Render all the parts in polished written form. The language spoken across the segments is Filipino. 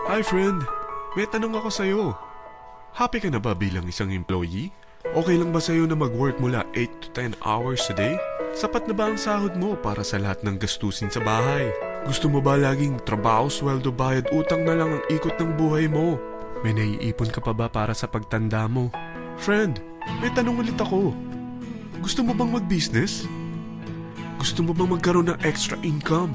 Hi friend, may tanong ako sa'yo. Happy ka na ba bilang isang employee? Okay lang ba sa'yo na mag-work mula 8 to 10 hours a day? Sapat na ba ang sahod mo para sa lahat ng gastusin sa bahay? Gusto mo ba laging trabaho, sweldo, bayad, utang na lang ang ikot ng buhay mo? May naiipon ka pa ba para sa pagtanda mo? Friend, may tanong ulit ako. Gusto mo bang mag-business? Gusto mo bang magkaroon ng extra income?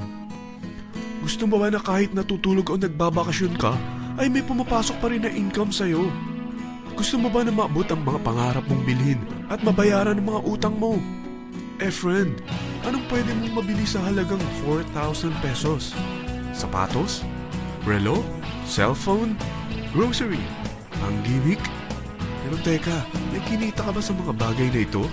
Gusto mo ba na kahit natutulog o nagbabakasyon ka, ay may pumapasok pa rin na income sa'yo? Gusto mo ba na maabot ang mga pangarap mong bilhin at mabayaran ang mga utang mo? Friend, anong pwede mong mabili sa halagang 4,000 pesos? Sapatos? Relo? Cellphone? Grocery? Ang gimmick? Pero teka, may kinita ka ba sa mga bagay na ito?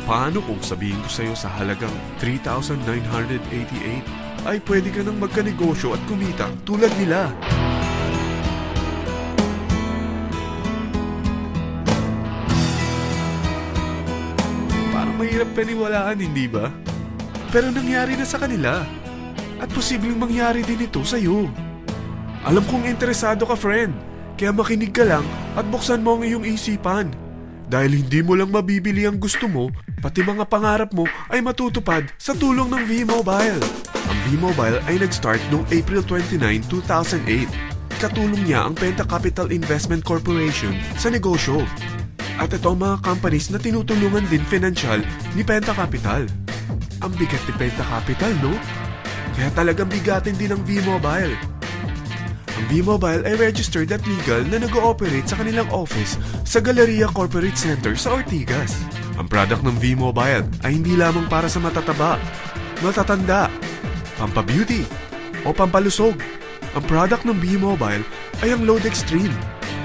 Paano kung sabihin ko sa'yo sa halagang 3,988 ay pwede ka nang magkanegosyo at kumita tulad nila? Parang mahirap paniwalaan, hindi ba? Pero nangyari na sa kanila. At posibleng mangyari din ito sa'yo. Alam kong interesado ka, friend. Kaya makinig ka lang at buksan mo ang iyong isipan. Dahil hindi mo lang mabibili ang gusto mo, pati mga pangarap mo ay matutupad sa tulong ng V-Mobile. Ang V-Mobile ay nag-start noong April 29, 2008. Katulong niya ang Penta Capital Investment Corporation sa negosyo. At ito ang mga companies na tinutulungan din financial ni Penta Capital. Ang bigat ni Penta Capital, no? Kaya talagang bigatin din ang V-Mobile. Ang V-Mobile ay registered at legal na nag-ooperate sa kanilang office sa Galleria Corporate Center sa Ortigas. Ang product ng V-Mobile ay hindi lamang para sa matataba, matatanda, pampabeauty, o pampalusog. Ang product ng V-Mobile ay ang Load Extreme,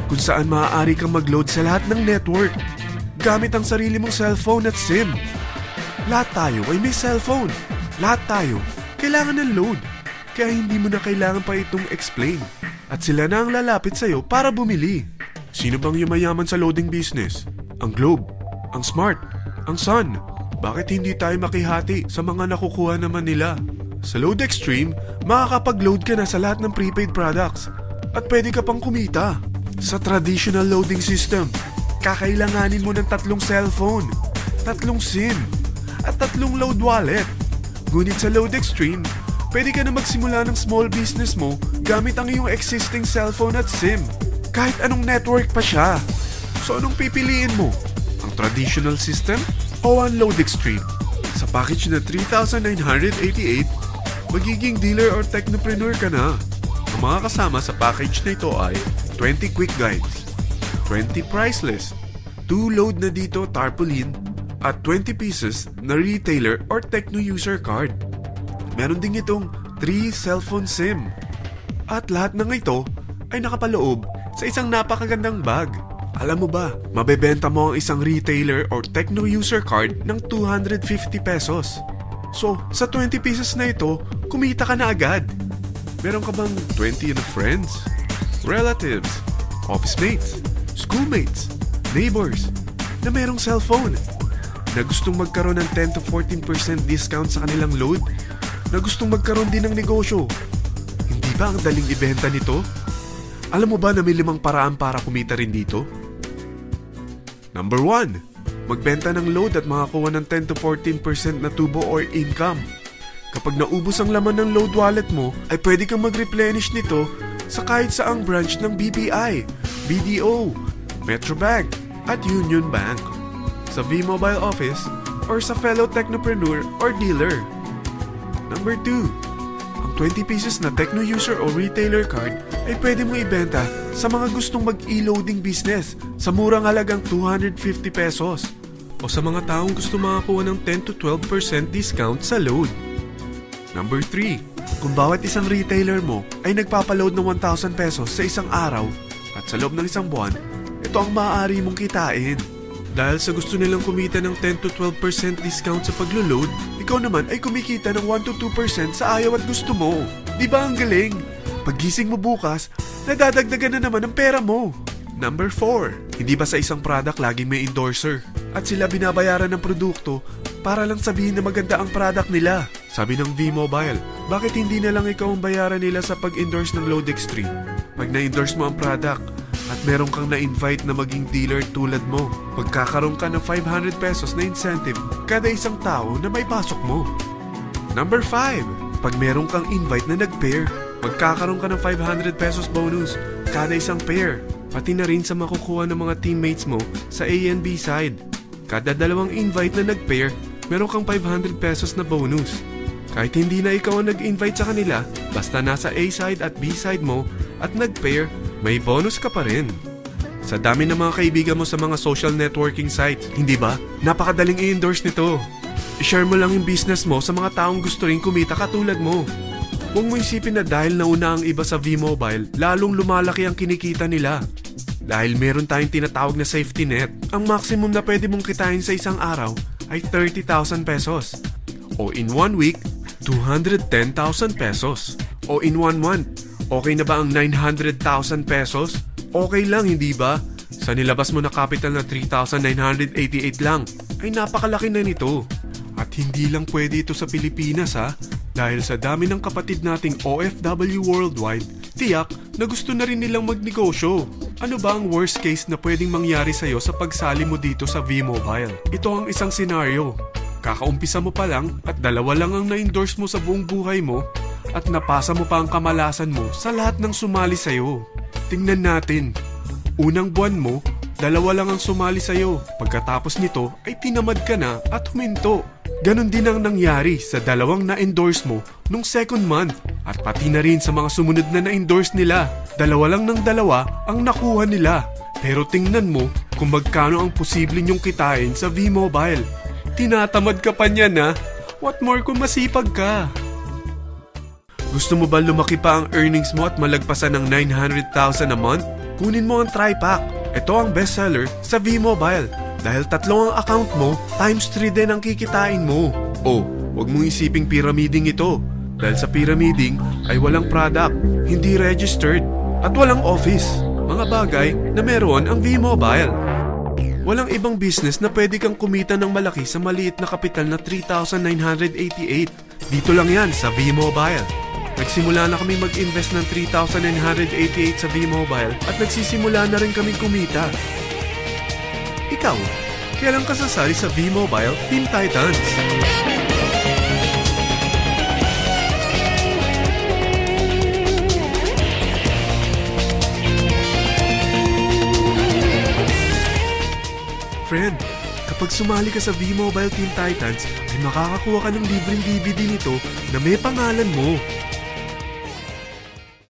kung saan maaari kang mag-load sa lahat ng network gamit ang sarili mong cellphone at SIM. Lahat tayo ay may cellphone. Lahat tayo kailangan ng load. Kaya hindi mo na kailangan pa itong explain. At sila na ang lalapit sa'yo para bumili. Sino bang yumayaman sa loading business? Ang Globe, ang Smart, ang Sun. Bakit hindi tayo makihati sa mga nakukuha naman nila? Sa Load Extreme, makakapag-load ka na sa lahat ng prepaid products. At pwede ka pang kumita. Sa traditional loading system, kakailanganin mo ng 3 cellphone, 3 SIM, at 3 load wallet. Ngunit sa Load Extreme, pwede ka na magsimula ng small business mo gamit ang iyong existing cellphone at SIM. Kahit anong network pa siya. So anong pipiliin mo? Ang traditional system o ang Load Extreme? Sa package na 3,988, magiging dealer or technopreneur ka na. Ang mga kasama sa package na ito ay 20 quick guides, 20 price list, 2 load na dito tarpaulin, at 20 pieces na retailer or techno user card. Meron din itong 3 cellphone SIM. At lahat ng ito ay nakapaloob sa isang napakagandang bag. Alam mo ba, mabebenta mo ang isang retailer or techno user card ng 250 pesos. So, sa 20 pieces na ito, kumita ka na agad. Meron ka bang 20 na friends, relatives, office mates, schoolmates, neighbors na merong cellphone, na gustong magkaroon ng 10 to 14% discount sa kanilang load, na gustong magkaroon din ng negosyo? Hindi ba ang daling ibenta nito? Alam mo ba na may 5 paraan para kumita rin dito? Number 1, magbenta ng load at makakuha ng 10 to 14% na tubo or income. Kapag naubos ang laman ng load wallet mo, ay pwede kang mag-replenish nito sa kahit saang branch ng BPI, BDO, Metrobank, at Union Bank, sa V-Mobile office, or sa fellow technopreneur or dealer. Number 2, ang 20 pieces na techno user o retailer card ay pwede mo ibenta sa mga gustong mag-e-loading business sa murang halagang 250 pesos o sa mga taong gusto makakuha ng 10 to 12% discount sa load. Number 3, kung bawat isang retailer mo ay nagpapaload ng 1,000 pesos sa isang araw at sa loob ng isang buwan, ito ang maaari mong kitain. Dahil sa gusto nilang kumita ng 10 to 12% discount sa paglo-load, ikaw naman ay kumikita ng 1 to 2% sa ayaw at gusto mo. Di ba ang galing? Paggising mo bukas, nadadagdagan na naman ang pera mo. Number 4, hindi ba sa isang product laging may endorser? At sila binabayaran ng produkto para lang sabihin na maganda ang product nila. Sabi ng V-Mobile, bakit hindi na lang ikaw ang bayaran nila sa pag-endorse ng Lodextreme? Pag na-endorse mo ang product at meron kang na-invite na maging dealer tulad mo, magkakaroon ka ng 500 pesos na incentive kada isang tao na may pasok mo. Number 5, pag meron kang invite na nag-pair, magkakaroon ka ng 500 pesos bonus kada isang pair, pati na rin sa makukuha ng mga teammates mo sa A and B side. Kada dalawang invite na nag-pair, meron kang 500 pesos na bonus. Kahit hindi na ikaw ang nag-invite sa kanila, basta nasa A side at B side mo at nag-pair, may bonus ka pa rin. Sa dami ng mga kaibigan mo sa mga social networking sites, hindi ba? Napakadaling i-endorse nito. I-share mo lang yung business mo sa mga taong gusto rin kumita katulad mo. Huwag mo isipin na dahil nauna ang iba sa V-Mobile, lalong lumalaki ang kinikita nila. Dahil meron tayong tinatawag na safety net, ang maximum na pwede mong kitain sa isang araw ay 30,000 pesos. O in 1 week, 210,000 pesos. O in 1 month, okay na ba ang 900,000 pesos? Okay lang, hindi ba? Sa nilabas mo na capital na 3,988 lang, ay napakalaki na nito. At hindi lang pwede ito sa Pilipinas ha, dahil sa dami ng kapatid nating OFW worldwide, tiyak na gusto na rin nilang magnegosyo. Ano ba ang worst case na pwedeng mangyari sa'yo sa pagsali mo dito sa V-Mobile? Ito ang isang senaryo. Kakaumpisa mo pa lang at 2 lang ang na-endorse mo sa buong buhay mo at napasa mo pa ang kamalasan mo sa lahat ng sumali sa'yo. Tingnan natin. Unang buwan mo, 2 lang ang sumali sa'yo. Pagkatapos nito ay tinamad ka na at huminto. Ganon din ang nangyari sa 2 na-endorse mo nung second month at pati na rin sa mga sumunod na na-endorse nila. 2 lang ng 2 ang nakuha nila. Pero tingnan mo kung magkano ang posible nyong kitain sa V-Mobile. Tinatamad ka pa niyan ha? What more kung masipag ka? Gusto mo ba lumaki pa ang earnings mo at malagpasan ng 900,000 a month? Kunin mo ang TriPack. Ito ang bestseller sa V-Mobile. Dahil 3 ang account mo, times 3 din ang kikitain mo. Oh, wag mong isiping pyramiding ito. Dahil sa pyramiding ay walang product, hindi registered, at walang office. Mga bagay na meron ang V-Mobile. Walang ibang business na pwede kang kumita ng malaki sa maliit na kapital na 3,988. Dito lang yan sa V-Mobile. Nagsimula na kami mag-invest ng 3,988 sa V-Mobile at nagsisimula na rin kaming kumita. Ikaw, kailan ka sasali sa V-Mobile Team Titans? Friend, kapag sumali ka sa V-Mobile Team Titans, ay makakakuha ka ng libreng DVD nito na may pangalan mo.